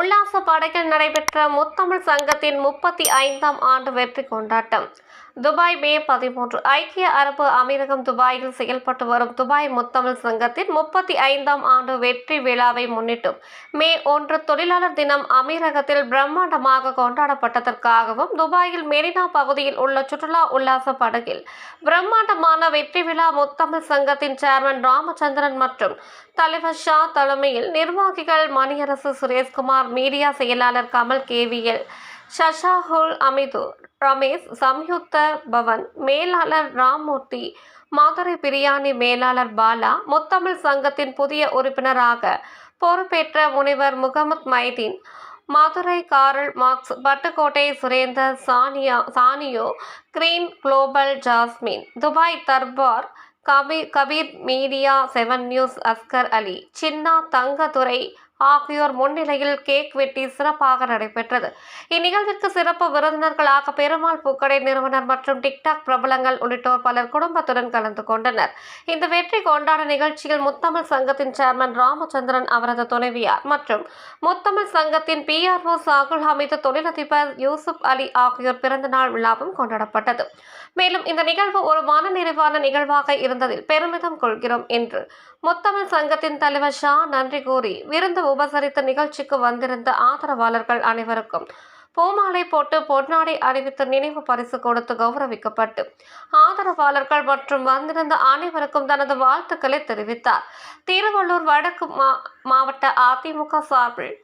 உல்லாச படகில் நடைபெற்ற முத்தமிழ் சங்கத்தின் 35ஆம் ஆண்டு வெற்றி கொண்டாட்டம். துபாய் மே 13. ஐக்கிய அரபு அமீரகம் துபாயில் செயல்பட்டு வரும் துபாய் முத்தமிழ் சங்கத்தின் 35ஆம் ஆண்டு வெற்றி விழாவை முன்னிட்டு மே 1 தொழிலாளர் தினம் அமீரகத்தில் பிரம்மாண்டமாக கொண்டாடப்பட்டதற்காகவும் துபாயில் மெரினா பகுதியில் உள்ள சுற்றுலா உல்லாச படகில் பிரம்மாண்டமான வெற்றி விழா முத்தமிழ் சங்கத்தின் சேர்மன் ராமச்சந்திரன் மற்றும் தலைவர் ஷா தலைமையில் நிர்வாகிகள் மணியரசு, சுரேஷ்குமார், மீடியா செயலாளர் கமல், கேவிஎல், ஷஷாஹுல் அமிது, ரமேஷ், சம்யுக்த பவன் மேலாளர் ராம்மூர்த்தி, மதுரை பிரியாணி மேலாளர் பாலா, முத்தமிழ் சங்கத்தின் புதிய உறுப்பினராக பொறுப்பேற்ற முனைவர் Mohammed Maideen, Madurai Karl Marx, Pattukkottai Surender, Saniyo, green global Jasmine, Dubai Darbar Kabir, media 7 news Askar Ali, Chinna Thangadurai ஆகியோர் முன்னிலையில் கேக் வெட்டி சிறப்பாக நடைபெற்றது. இந்நிகழ்விற்கு சிறப்பு விருந்தினர்களாக பெருமாள் பூக்கடை நிறுவனர் மற்றும் டிக்டாக் பிரபலங்கள் உள்ளிட்டோர் பலர் குடும்பத்துடன் கலந்து கொண்டனர். இந்த வெற்றி கொண்டாட நிகழ்ச்சியில் முத்தமிழ் சங்கத்தின் சேர்மன் ராமச்சந்திரன், அவரது துணைவியார் மற்றும் முத்தமிழ் சங்கத்தின் PRO சாகுல் ஹமீது, தொழிலதிபர் யூசுப் அலி ஆகியோர் பிறந்தநாள் விழாவும் கொண்டாடப்பட்டது. மேலும் இந்த நிகழ்வு ஒரு மனநிறைவான நிகழ்வாக இருந்ததில் பெருமிதம் கொள்கிறோம் என்று முத்தமிழ் சங்கத்தின் தலைவர் ஷா நன்றி கூறி விருந்து உபசரித்த நிகழ்ச்சிக்கு வந்திருந்த ஆதரவாளர்கள் அனைவருக்கும் பூமாலை போட்டு பொன்னாடை அணிவித்து நினைவு பரிசு கொடுத்து கௌரவிக்கப்பட்டு ஆதரவாளர்கள் மற்றும் வந்திருந்த அனைவருக்கும் தனது வாழ்த்துக்களை தெரிவித்தார். திருவள்ளூர் வடக்கு மாவட்ட அதிமுக சார்பில்